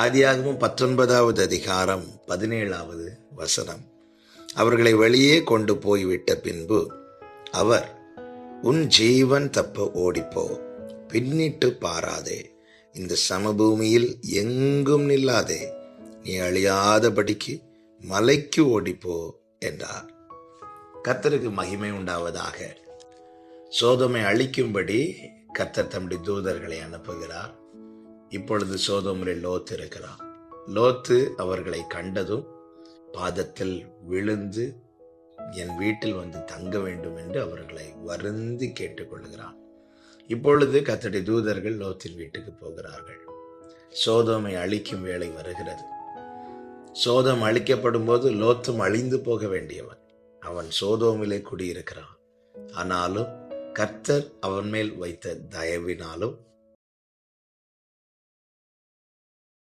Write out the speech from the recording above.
ஆதியாகமம் 19வது அதிகாரம் 17வது வசனம். அவர்களை வெளியே கொண்டு போய்விட்ட பின்பு அவர், உன் ஜீவன் தப்ப ஓடிப்போ, பின்னிட்டு பாராதே, இந்த சமபூமியில் எங்கும் நில்லாதே, நீ அழியாதபடிக்கு மலைக்கு ஓடிப்போ என்றார். கர்த்தருக்கு மகிமை உண்டாவதாக. சோதோமை அழிக்கும்படி கர்த்தர் தம்முடைய தூதர்களை அனுப்புகிறார். இப்பொழுது சோதோமில் லோத்து இருக்கிறார். லோத்து அவர்களை கண்டதும் பாதத்தில் விழுந்து என் வீட்டில் வந்து தங்க வேண்டும் என்று அவர்களை வருந்தி கேட்டுக்கொள்கிறான். இப்பொழுது கர்த்தருடைய தூதர்கள் லோத்தின் வீட்டுக்கு போகிறார்கள். சோதோமை அழிக்கும் வேளை வருகிறது. சோதோம் அழிக்கப்படும் போது லோத்தும் அழிந்து போக வேண்டியவன். அவன் சோதோமிலே குடியிருக்கிறான். ஆனாலும் கர்த்தர் அவன் மேல் வைத்த தயவினாலும்